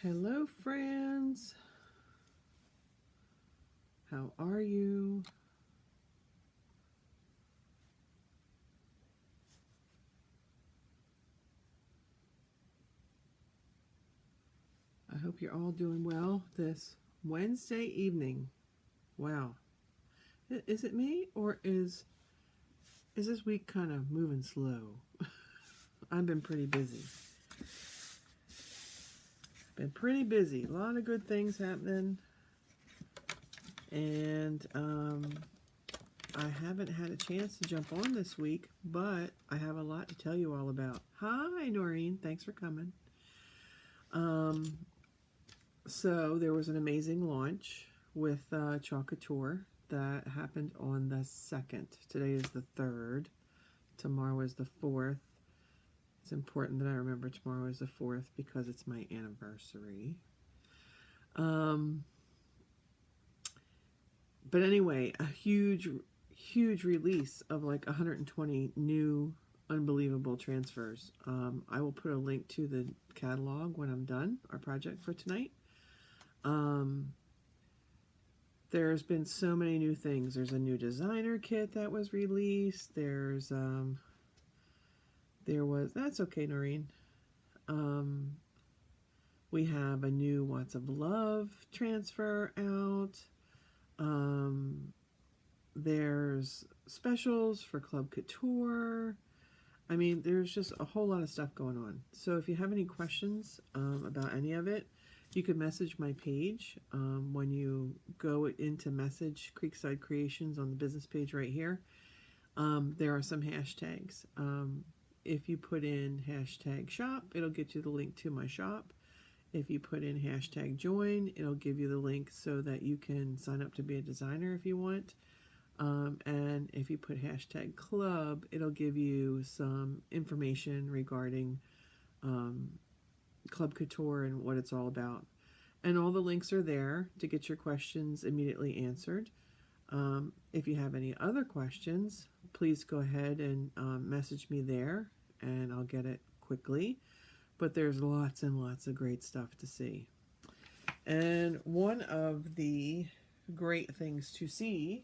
Hello, friends. How are you? I hope you're all doing well this Wednesday evening. Wow. Is it me or is this week kind of moving slow? I've been pretty busy. A lot of good things happening. And I haven't had a chance to jump on this week, but I have a lot to tell you all about. Hi, Noreen. Thanks for coming. So there was an amazing launch with Chalk Couture that happened on the 2nd. Today is the 3rd. Tomorrow is the 4th. It's important that I remember tomorrow is the 4th because it's my anniversary. But anyway, a huge release of like 120 new unbelievable transfers. I will put a link to the catalog when I'm done, our project for tonight. There's been so many new things. There's a new designer kit that was released. There was, that's okay, Noreen. We have a new Watts of Love transfer out. There's specials for Club Couture. I mean, there's just a whole lot of stuff going on. So if you have any questions about any of it, you can message my page. When you go into message Creekside Creations on the business page right here, there are some hashtags. If you put in hashtag shop, it'll get you the link to my shop. If you put in hashtag join, it'll give you the link so that you can sign up to be a designer if you want. And if you put hashtag club, it'll give you some information regarding Club Couture and what it's all about. And all the links are there to get your questions immediately answered. If you have any other questions, please go ahead and message me there and I'll get it quickly. But there's lots and lots of great stuff to see. And one of the great things to see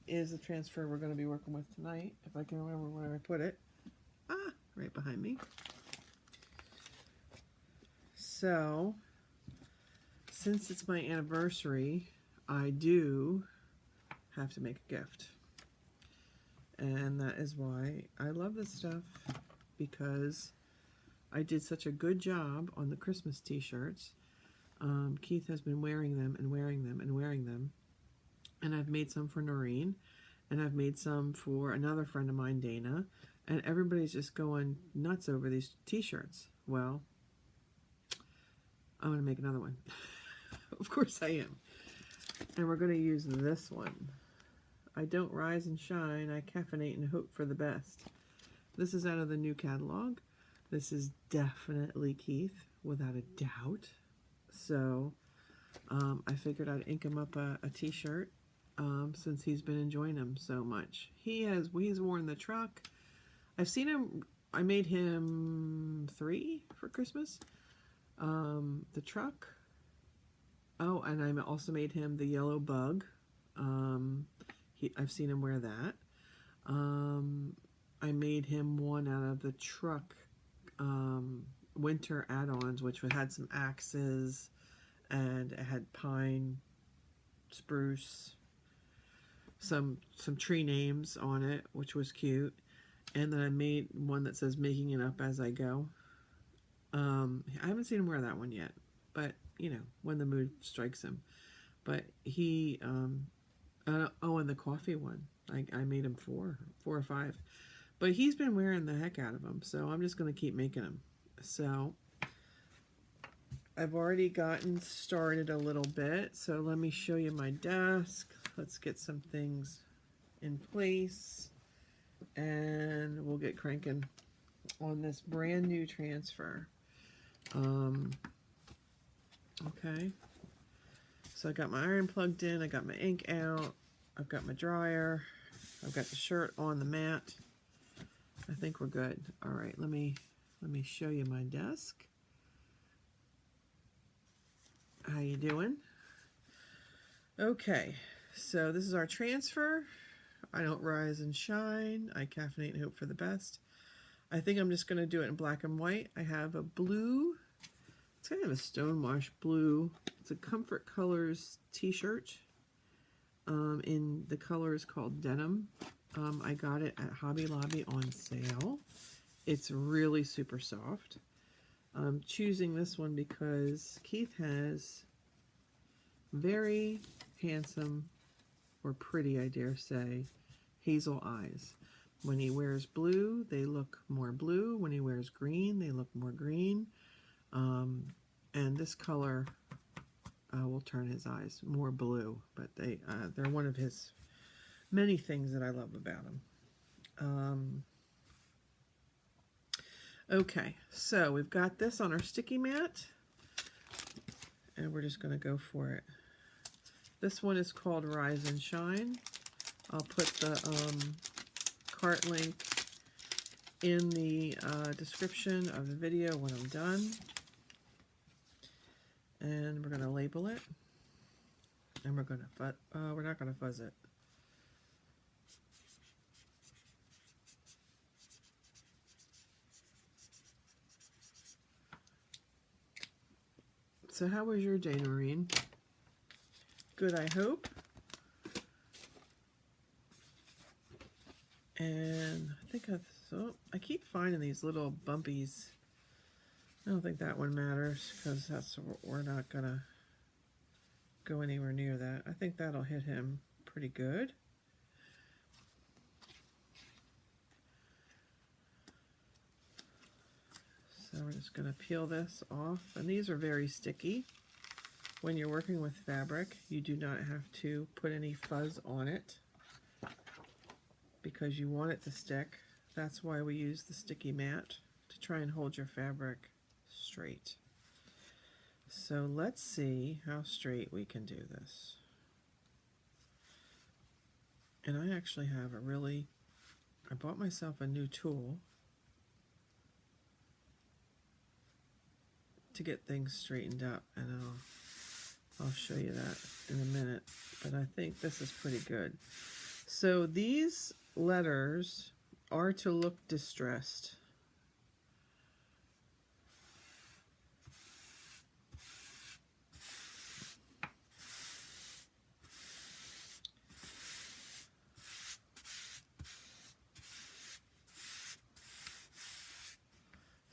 is the transfer we're going to be working with tonight. If I can remember where I put it. Right behind me. So, since it's my anniversary, I do have to make a gift. And that is why I love this stuff, because I did such a good job on the Christmas t-shirts. Keith has been wearing them and wearing them and wearing them. And I've made some for Noreen. And I've made some for another friend of mine, Dana. And everybody's just going nuts over these t-shirts. Well, I'm going to make another one. Of course I am. And we're going to use this one. I don't rise and shine. I caffeinate and hope for the best. This is out of the new catalog. This is definitely Keith, without a doubt. So I figured I'd ink him up a t-shirt since he's been enjoying them so much. He's worn the truck. I've seen him. I made him 3 for Christmas. The truck. Oh, and I also made him the yellow bug. I've seen him wear that. I made him one out of the truck winter add-ons, which had some axes and it had pine, spruce, some tree names on it, which was cute. And then I made one that says making it up as I go. I haven't seen him wear that one yet, but you know, when the mood strikes him. But he and the coffee one, I made him 4 or 5, but he's been wearing the heck out of them, so I'm just going to keep making them. So I've already gotten started a little bit, so let me show you my desk. Let's get some things in place and we'll get cranking on this brand new transfer. Okay, so I got my iron plugged in, I got my ink out, I've got my dryer, I've got the shirt on the mat. I think we're good. All right, let me show you my desk. doing? Okay, so this is our transfer. I don't rise and shine. I caffeinate and hope for the best. I think I'm just going to do it in black and white. I have a blue. It's kind of a stonewash blue. It's a Comfort Colors t-shirt. In the color is called Denim. I got it at Hobby Lobby on sale. It's really super soft. I'm choosing this one because Keith has very handsome, or pretty I dare say, hazel eyes. When he wears blue, they look more blue. When he wears green, they look more green. And this color will turn his eyes more blue, but they're one of his many things that I love about him. Okay, so we've got this on our sticky mat, and we're just going to go for it. This one is called Rise and Shine. I'll put the cart link in the description of the video when I'm done. And we're going to label it. And we're going to we're not going to fuzz it. So how was your day, Noreen? Good, I hope. And I think I keep finding these little bumpies. I don't think that one matters because we're not gonna go anywhere near that. I think that'll hit him pretty good. So we're just gonna peel this off, and these are very sticky. When you're working with fabric, you do not have to put any fuzz on it because you want it to stick. That's why we use the sticky mat, to try and hold your fabric straight. So let's see how straight we can do this. And I actually have I bought myself a new tool to get things straightened up, and I'll show you that in a minute, but I think this is pretty good. So these letters are to look distressed.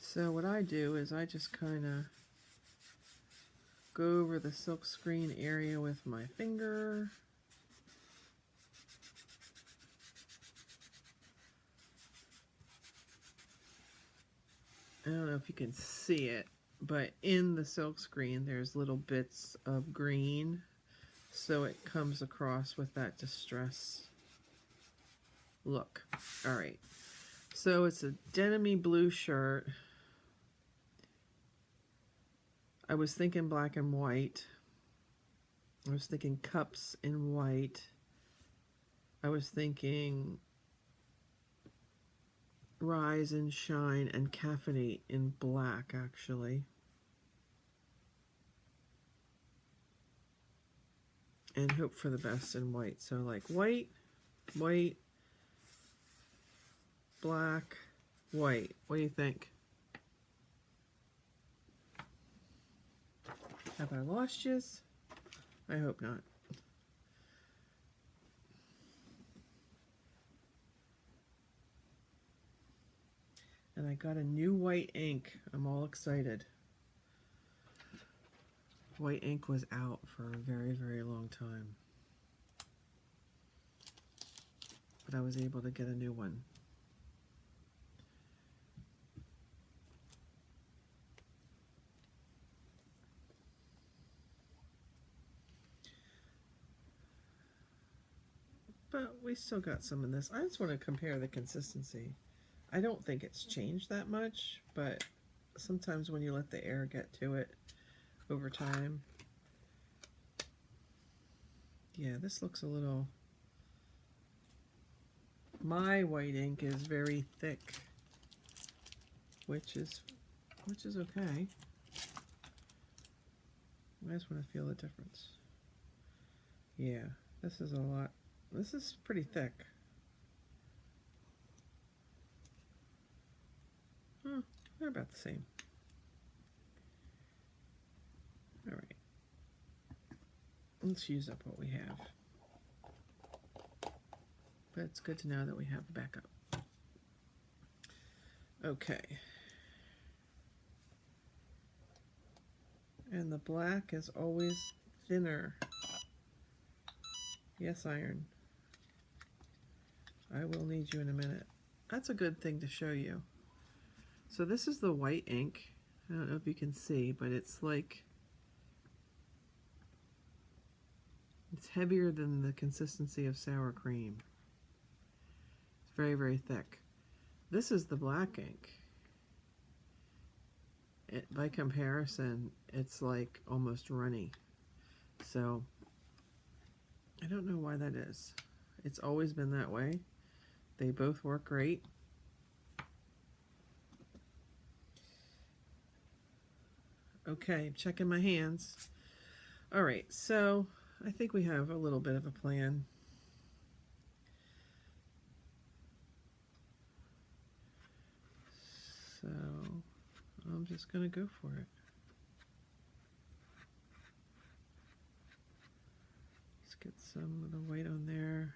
So what I do is I just kind of go over the silk screen area with my finger. I don't know if you can see it, but in the silk screen there's little bits of green, so it comes across with that distress look. Alright, so it's a denim-y blue shirt. I was thinking black and white. I was thinking cups in white. I was thinking Rise and Shine and Caffeinate in black, actually. And hope for the best in white. So like white, white, black, white. What do you think? Have I lost yous? I hope not. And I got a new white ink. I'm all excited. White ink was out for a very, very long time. But I was able to get a new one. But we still got some in this. I just want to compare the consistency. I don't think it's changed that much, but sometimes when you let the air get to it over time. Yeah, this looks a little... My white ink is very thick, which is okay. I just want to feel the difference. Yeah, this is a lot. This is pretty thick. Huh, they're about the same. All right. Let's use up what we have. But it's good to know that we have a backup. Okay. And the black is always thinner. Yes, Iron. I will need you in a minute. That's a good thing to show you. So this is the white ink. I don't know if you can see, but it's like, it's heavier than the consistency of sour cream. It's very, very thick. This is the black ink. By comparison, it's like almost runny. So I don't know why that is. It's always been that way. They both work great. Okay, checking my hands. All right, so I think we have a little bit of a plan. So I'm just gonna go for it. Let's get some of the white on there.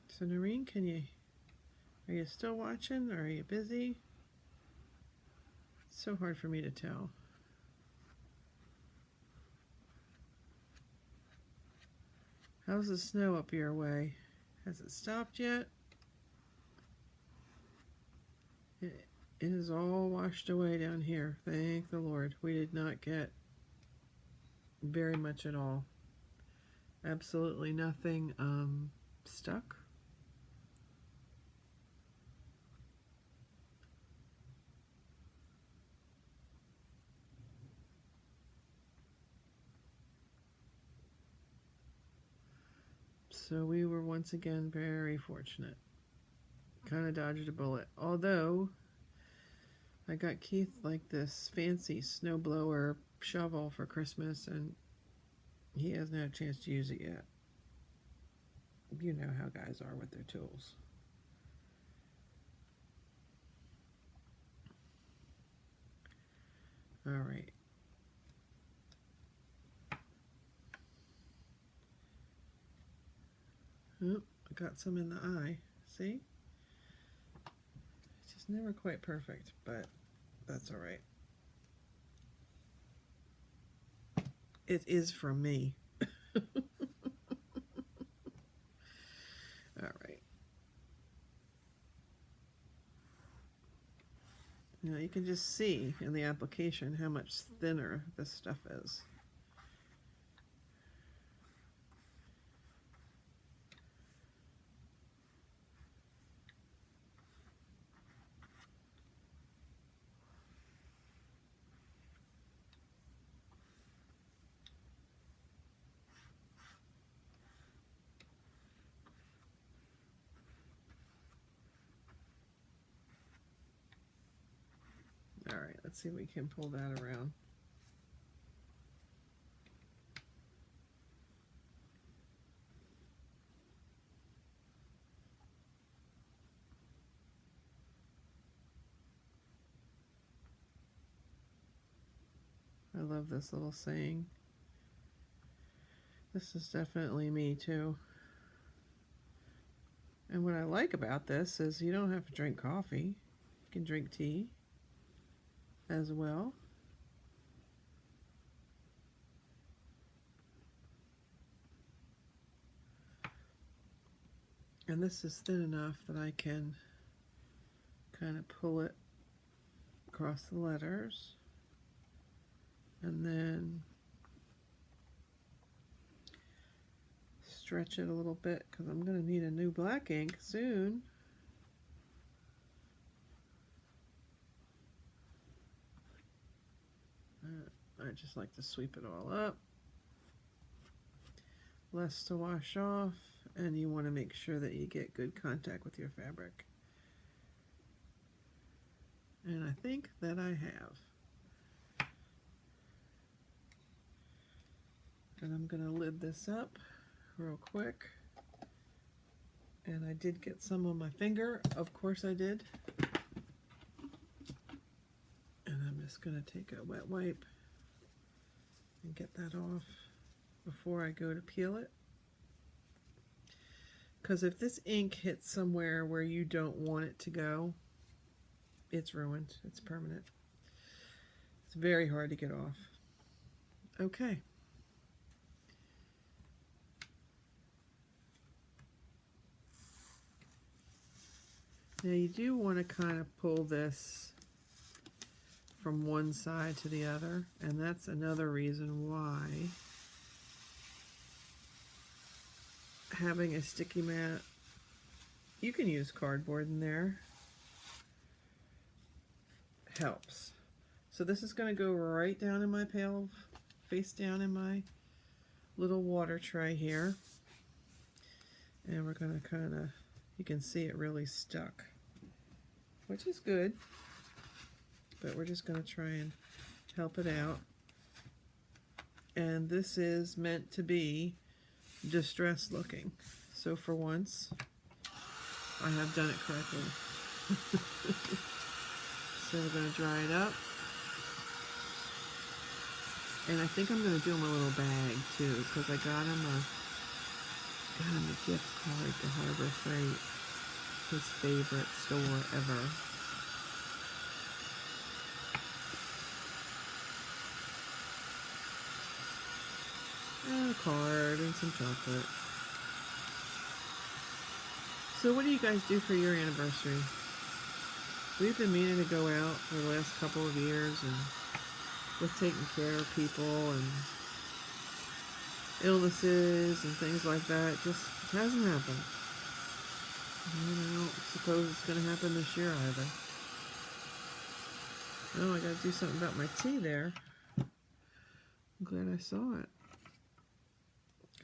So Noreen, are you still watching or are you busy? It's so hard for me to tell. How's the snow up your way? Has it stopped yet? It is all washed away down here. Thank the Lord. We did not get very much at all. Absolutely nothing stuck. So we were once again very fortunate. Kind of dodged a bullet. Although I got Keith like this fancy snowblower shovel for Christmas and he hasn't had a chance to use it yet. You know how guys are with their tools. All right. Oh, I got some in the eye. See? It's just never quite perfect, but that's all right. It is from me. All right. Now you can just see in the application how much thinner this stuff is. All right, let's see if we can pull that around. I love this little saying. This is definitely me too. And what I like about this is you don't have to drink coffee. You can drink tea as well. And this is thin enough that I can kind of pull it across the letters. And then stretch it a little bit because I'm going to need a new black ink soon. I just like to sweep it all up. less to wash off, and you want to make sure that you get good contact with your fabric. And I think that I have. And I'm going to lid this up real quick. And I did get some on my finger. Of course I did. And I'm just going to take a wet wipe and get that off before I go to peel it. Because if this ink hits somewhere where you don't want it to go, it's ruined. It's permanent. It's very hard to get off. Okay. Now you do want to kind of pull this from one side to the other, and that's another reason why having a sticky mat, you can use cardboard in there, helps. So this is going to go right down in my pail, face down in my little water tray here, and we're going to kind of, you can see it really stuck, which is good, but we're just going to try and help it out. And this is meant to be distressed looking, so for once I have done it correctly. So we're going to dry it up, and I think I'm going to do him a little bag too, because I got him a gift card to Harbor Freight, his favorite store ever. And a card and some chocolate. So what do you guys do for your anniversary? We've been meaning to go out for the last couple of years, and with taking care of people and illnesses and things like that, just hasn't happened. I don't suppose it's going to happen this year either. Oh, I got to do something about my tea there. I'm glad I saw it.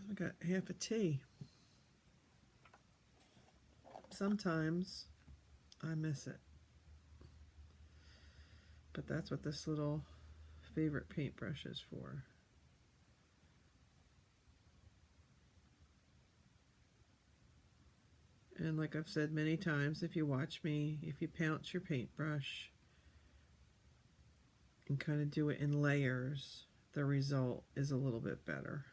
I got half a tea. Sometimes I miss it. But that's what this little favorite paintbrush is for. And like I've said many times, if you watch me, if you pounce your paintbrush and kind of do it in layers, the result is a little bit better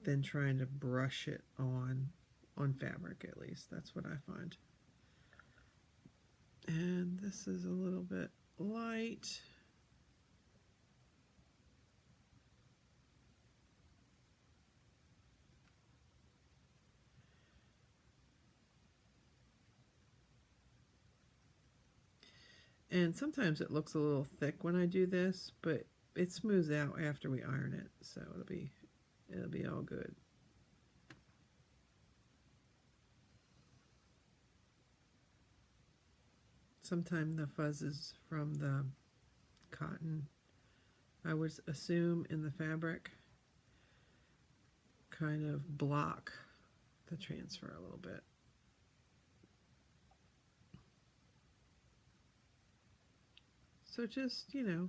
than trying to brush it on fabric, at least. That's what I find. And this is a little bit light. And sometimes it looks a little thick when I do this, but it smooths out after we iron it, so it'll be all good. Sometimes the fuzz is from the cotton. I would assume in the fabric, kind of block the transfer a little bit. So just, you know,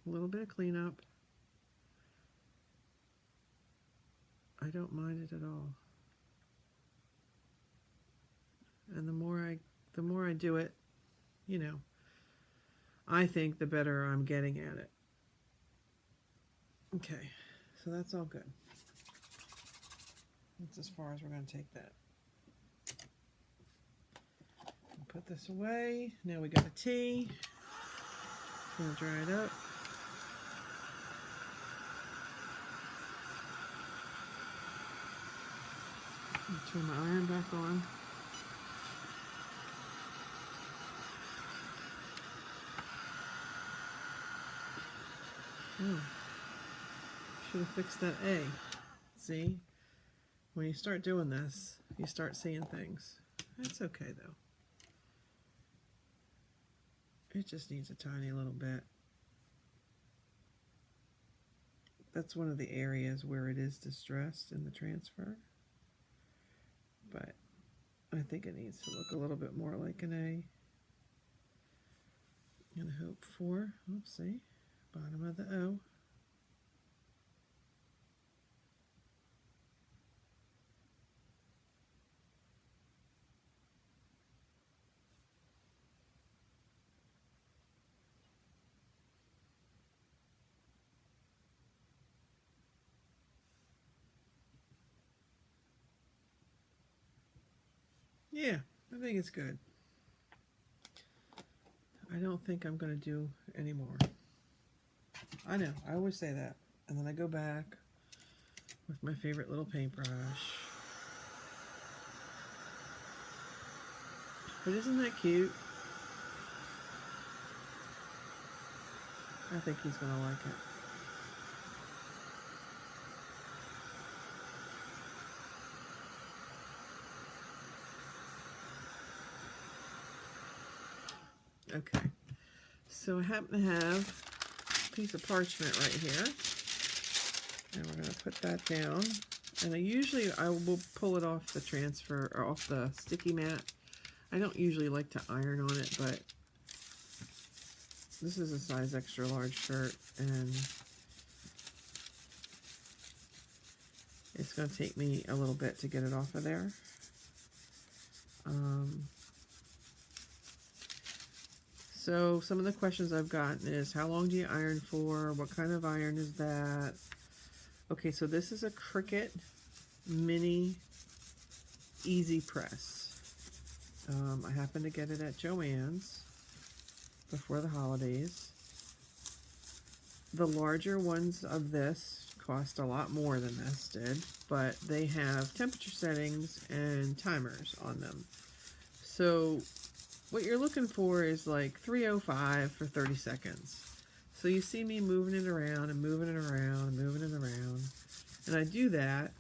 a little bit of cleanup. I don't mind it at all. And the more I do it, you know, I think the better I'm getting at it. Okay, so that's all good. That's as far as we're going to take that. Put this away. Now we got a tea. Gonna dry it up. Turn my iron back on. Oh, should have fixed that A. See, when you start doing this, you start seeing things. It's okay though. It just needs a tiny little bit. that's one of the areas where it is distressed in the transfer. But I think it needs to look a little bit more like an A. And hope for, let's see, bottom of the O. Yeah, I think it's good. I don't think I'm going to do any more. I know, I always say that. And then I go back with my favorite little paintbrush. But isn't that cute? I think he's going to like it. Okay, so I happen to have a piece of parchment right here, and we're going to put that down. And I will pull it off the transfer, or off the sticky mat. I don't usually like to iron on it, but this is a size extra large shirt, and it's going to take me a little bit to get it off of there. So some of the questions I've gotten is, how long do you iron for? What kind of iron is that? Okay, so this is a Cricut Mini Easy Press. I happened to get it at Joann's before the holidays. The larger ones of this cost a lot more than this did, but they have temperature settings and timers on them. So what you're looking for is like 305 for 30 seconds. So you see me moving it around and moving it around and moving it around. And I do that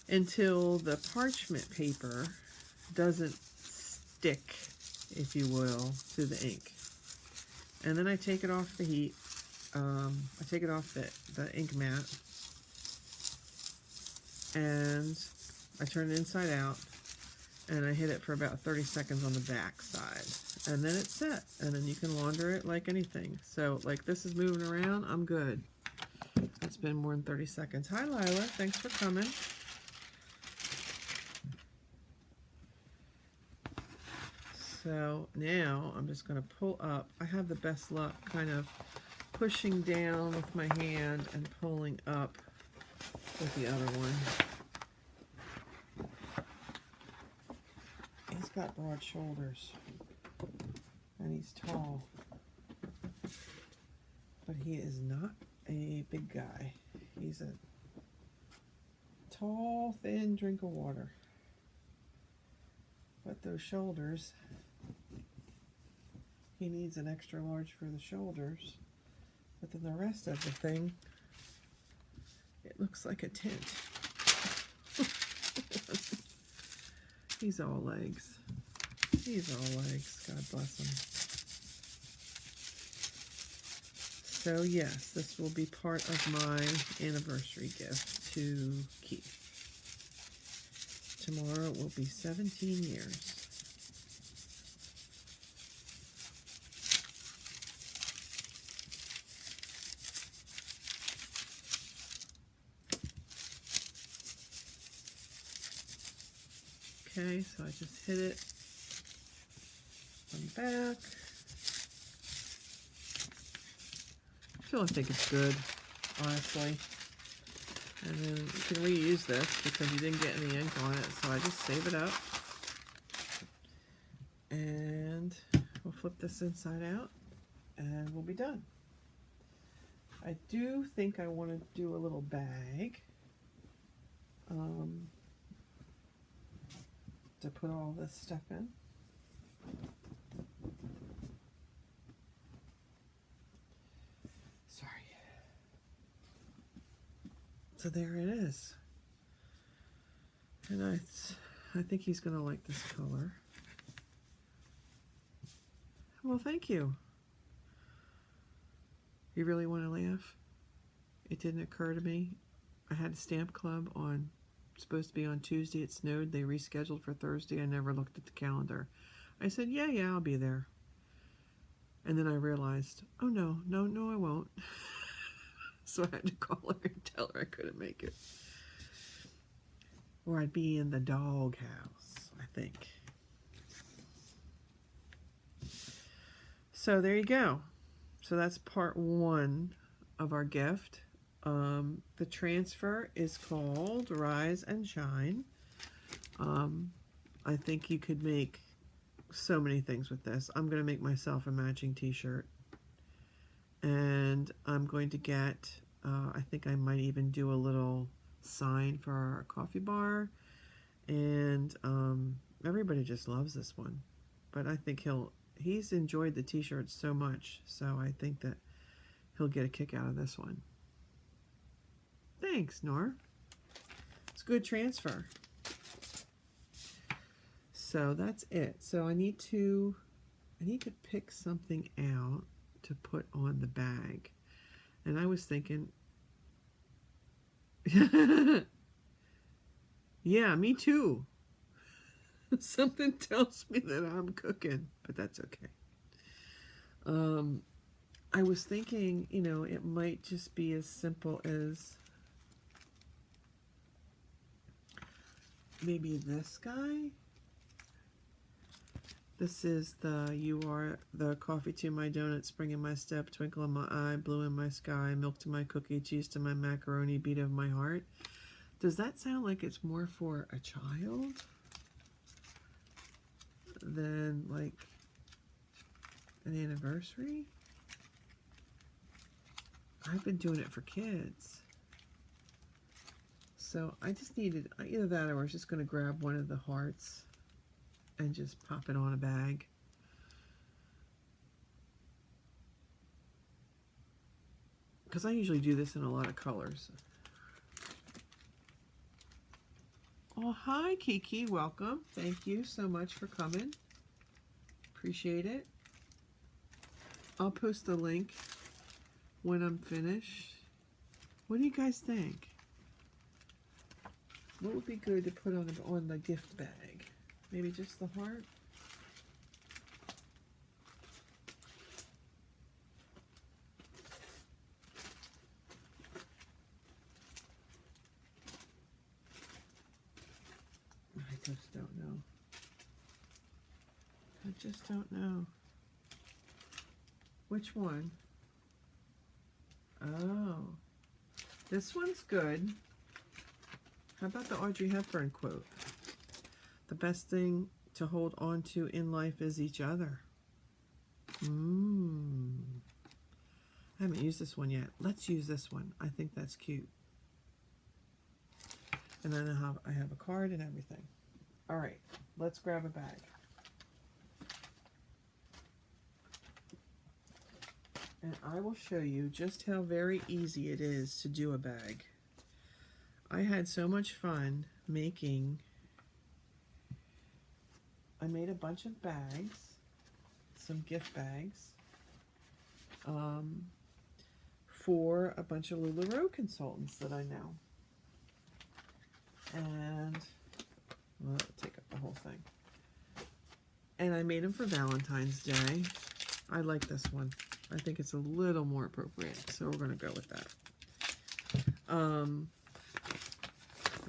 until the parchment paper doesn't stick, if you will, to the ink. And then I take it off the heat. I take it off the ink mat. And I turn it inside out. And I hit it for about 30 seconds on the back side. And then it's set. And then you can launder it like anything. So, like, this is moving around, I'm good. It's been more than 30 seconds. Hi, Lila. Thanks for coming. So, now I'm just going to pull up. I have the best luck kind of pushing down with my hand and pulling up with the other one. He's got broad shoulders, and he's tall, but he is not a big guy. He's a tall, thin drink of water, but those shoulders, he needs an extra large for the shoulders, but then the rest of the thing, it looks like a tent. He's all legs. He's all legs. God bless him. So yes, this will be part of my anniversary gift to Keith. Tomorrow will be 17 years. Okay, so I just hit it on the back. I think it's good, honestly. And then you can reuse this because you didn't get any ink on it, so I just save it up. And we'll flip this inside out and we'll be done. I do think I want to do a little bag. To put all this stuff in. Sorry. So there it is. And I think he's going to like this color. Well, thank you. You really want to laugh? It didn't occur to me. I had a stamp club on, supposed to be on Tuesday. It snowed. They rescheduled for Thursday. I never looked at the calendar. I said, yeah, I'll be there. And then I realized, oh no, I won't. So I had to call her and tell her I couldn't make it. Or I'd be in the doghouse, I think. So there you go. So that's part one of our gift. The transfer is called Rise and Shine. I think you could make so many things with this. I'm going to make myself a matching t-shirt. And I'm going to get, I think I might even do a little sign for our coffee bar. And everybody just loves this one. But I think he's enjoyed the t-shirts so much. So I think that he'll get a kick out of this one. Thanks, Nor. It's a good transfer. So that's it. So I need to pick something out to put on the bag. And I was thinking, yeah, me too. Something tells me that I'm cooking, but that's okay. I was thinking, it might just be as simple as maybe this guy. This is you are the coffee to my donut, spring in my step, twinkle in my eye, blue in my sky, milk to my cookie, cheese to my macaroni, beat of my heart. Does that sound like it's more for a child than like an anniversary? I've been doing it for kids. So I just needed either that, or I was just going to grab one of the hearts and just pop it on a bag. Because I usually do this in a lot of colors. Oh, hi, Kiki. Welcome. Thank you so much for coming. Appreciate it. I'll post the link when I'm finished. What do you guys think? What would be good to put on the gift bag? Maybe just the heart? I just don't know. I just don't know. Which one? Oh. This one's good. How about the Audrey Hepburn quote? The best thing to hold on to in life is each other. I haven't used this one yet. Let's use this one. I think that's cute. And then I have a card and everything. All right, let's grab a bag. And I will show you just how very easy it is to do a bag. I had so much fun making. I made a bunch of bags, some gift bags, for a bunch of LuLaRoe consultants that I know. And, well, that'll take up the whole thing. And I made them for Valentine's Day. I like this one. I think it's a little more appropriate, so we're going to go with that.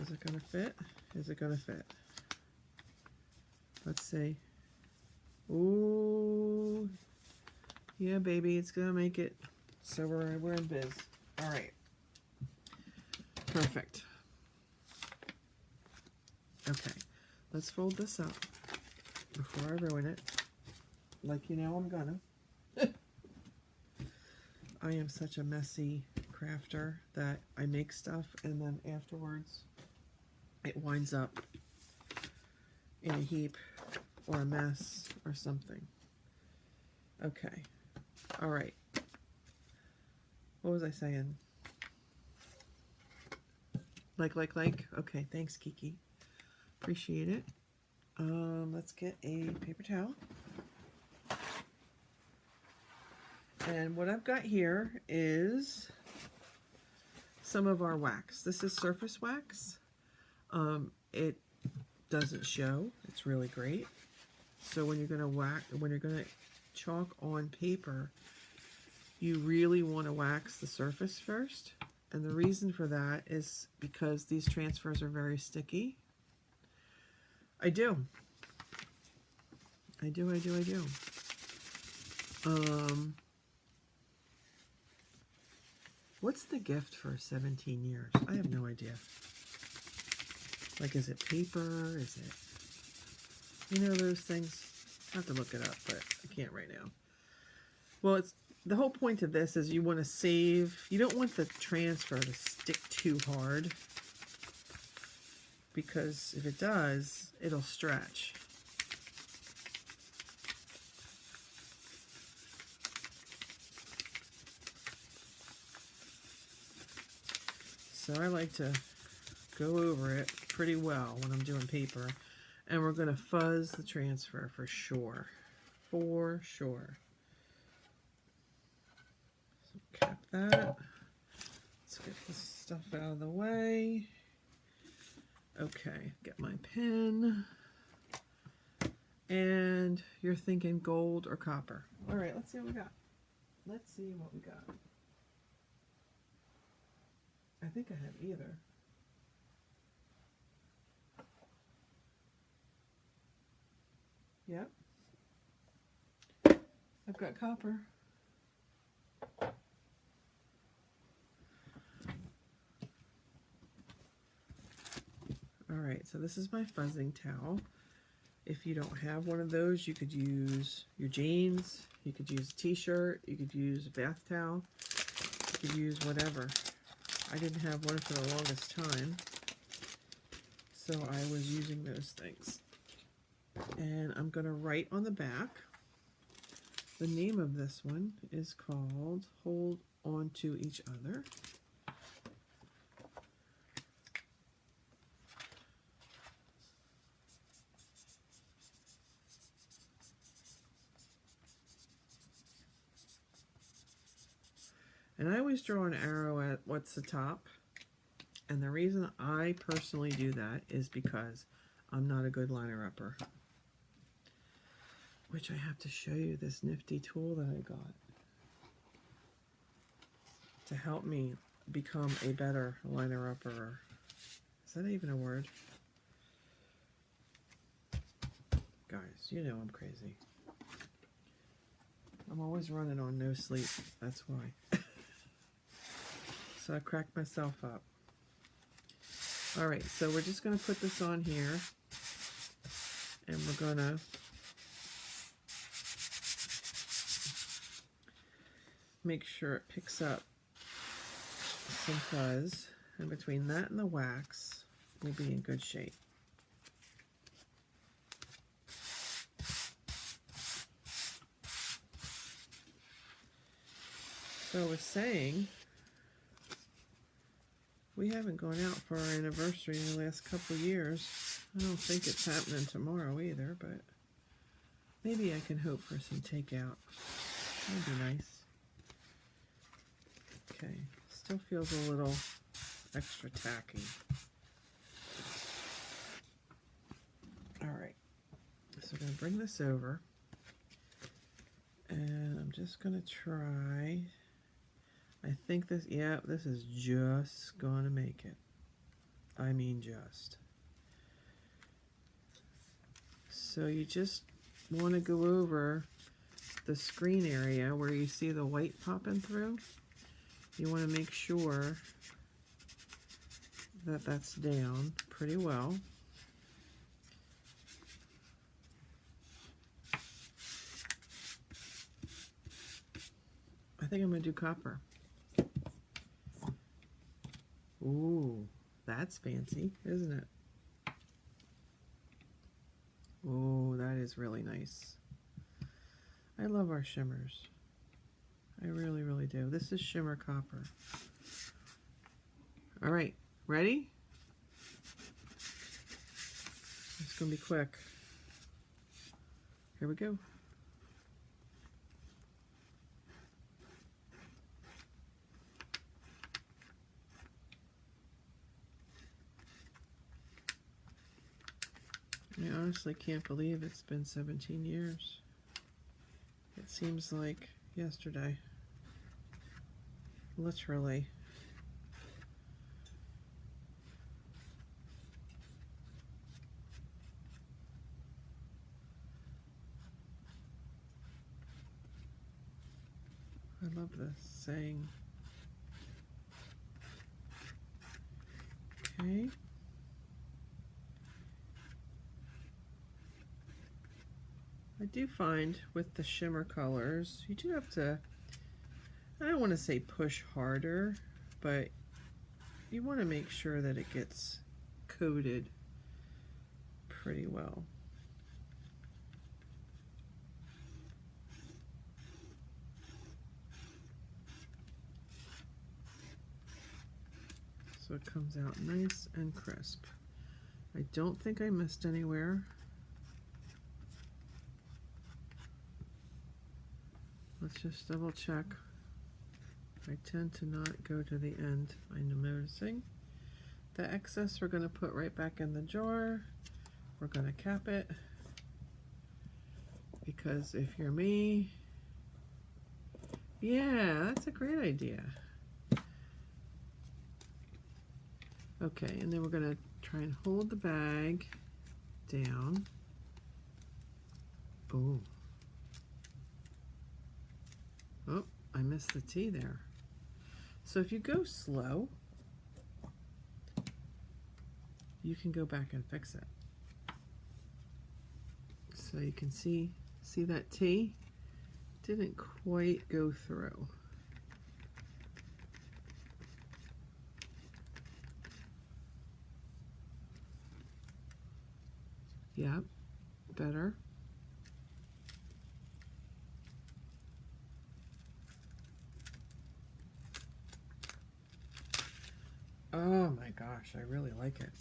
Is it going to fit? Is it going to fit? Let's see. Ooh. Yeah, baby, it's going to make it. So we're in biz. All right. Perfect. Okay. Let's fold this up before I ruin it. Like I'm gonna. I am such a messy crafter that I make stuff and then afterwards it winds up in a heap or a mess or something. Okay. All right. What was I saying? Like. Okay, thanks, Kiki. Appreciate it. Let's get a paper towel. And what I've got here is some of our wax. This is surface wax. It doesn't show. It's really great. So when you're gonna chalk on paper, you really want to wax the surface first. And the reason for that is because these transfers are very sticky. I do. What's the gift for 17 years? I have no idea. Like, is it paper? Is it, you know, those things? I have to look it up, but I can't right now. Well, it's the whole point of this is you want to save, you don't want the transfer to stick too hard, because if it does, it'll stretch. So I like to go over it pretty well when I'm doing paper. And we're going to fuzz the transfer for sure. For sure. So cap that. Let's get this stuff out of the way. Okay, get my pen. And you're thinking gold or copper. All right, let's see what we got. Let's see what we got. I think I have either. Yep. I've got copper. All right, so this is my fuzzing towel. If you don't have one of those, you could use your jeans, you could use a t-shirt, you could use a bath towel, you could use whatever. I didn't have one for the longest time, so I was using those things. And I'm going to write on the back. The name of this one is called Hold On To Each Other. And I always draw an arrow at what's the top. And the reason I personally do that is because I'm not a good liner upper. Which I have to show you this nifty tool that I got to help me become a better liner upper. Is that even a word? Guys, you know I'm crazy. I'm always running on no sleep. That's why. So I cracked myself up. All right, so we're just going to put this on here. And we're going to make sure it picks up some fuzz. And between that and the wax, we'll be in good shape. So I was saying, we haven't gone out for our anniversary in the last couple of years. I don't think it's happening tomorrow either, but maybe I can hope for some takeout. That'd be nice. Okay, still feels a little extra tacky. All right, so I'm going to bring this over, and I'm just going to try. I think this, yeah, this is just going to make it. I mean just. So you just want to go over the screen area where you see the white popping through. You want to make sure that that's down pretty well. I think I'm going to do copper. Ooh, that's fancy, isn't it? Oh, that is really nice. I love our shimmers. I really, really do. This is shimmer copper. All right, ready? It's going to be quick. Here we go. I honestly can't believe it's been 17 years. It seems like yesterday. Literally. I love this saying. Okay. I do find with the shimmer colors, you do have to, I don't want to say push harder, but you want to make sure that it gets coated pretty well. So it comes out nice and crisp. I don't think I missed anywhere. Let's just double check. I tend to not go to the end, I'm noticing. The excess we're going to put right back in the jar. We're going to cap it. Because if you're me, yeah, that's a great idea. Okay, and then we're going to try and hold the bag down. Oh. Oh, I missed the T there. So if you go slow, you can go back and fix it. So you can see that T didn't quite go through. Yep, better. Oh my gosh, I really like it.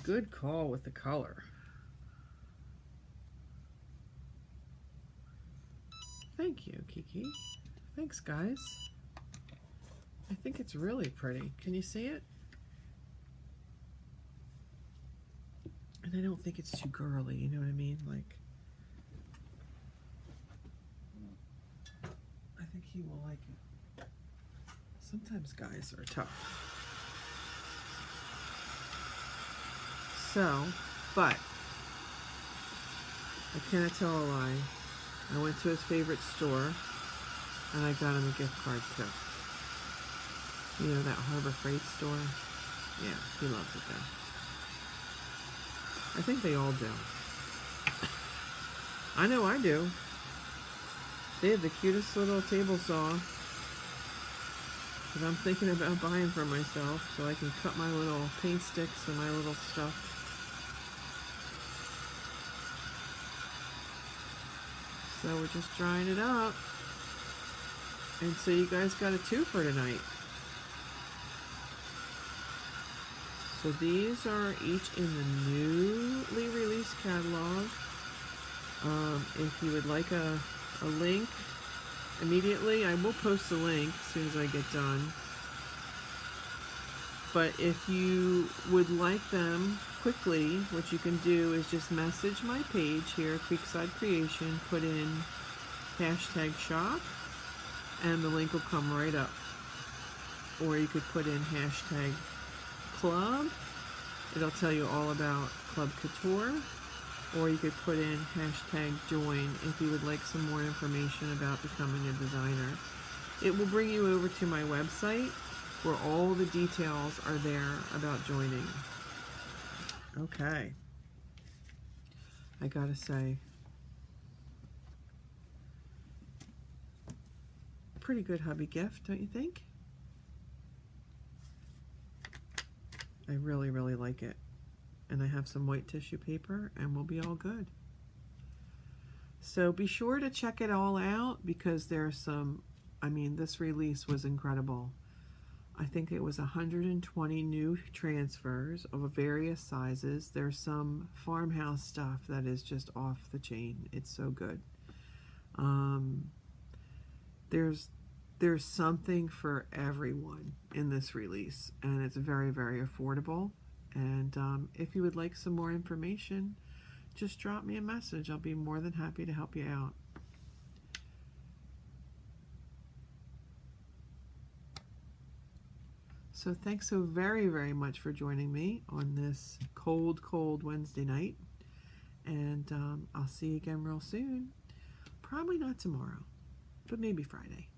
Good call with the color. Thank you, Kiki. Thanks, guys. I think it's really pretty. Can you see it? And I don't think it's too girly, you know what I mean? Like, I think he will like it. Sometimes guys are tough. So, but, I cannot tell a lie. I went to his favorite store, and I got him a gift card too. You know, that Harbor Freight store? Yeah, he loves it there. I think they all do. I know I do. They have the cutest little table saw that I'm thinking about buying for myself so I can cut my little paint sticks and my little stuff. So we're just drying it up. And so you guys got a two for tonight. So these are each in the newly released catalog. If you would like a link immediately, I will post the link as soon as I get done. But if you would like them quickly, what you can do is just message my page here, Creekside Creation, put in #shop, and the link will come right up. Or you could put in #club. It'll tell you all about Club Couture. Or you could put in #join if you would like some more information about becoming a designer. It will bring you over to my website where all the details are there about joining. Okay. I gotta say, pretty good hubby gift, don't you think? I really, really like it. And I have some white tissue paper and we'll be all good. So be sure to check it all out because there's some, I mean, this release was incredible. I think it was 120 new transfers of various sizes. There's some farmhouse stuff that is just off the chain. It's so good. There's something for everyone in this release, and it's very, very affordable. And if you would like some more information, just drop me a message. I'll be more than happy to help you out. So thanks so very, very much for joining me on this cold, cold Wednesday night. And I'll see you again real soon. Probably not tomorrow, but maybe Friday.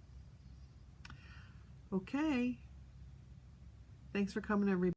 Okay. Thanks for coming, everybody.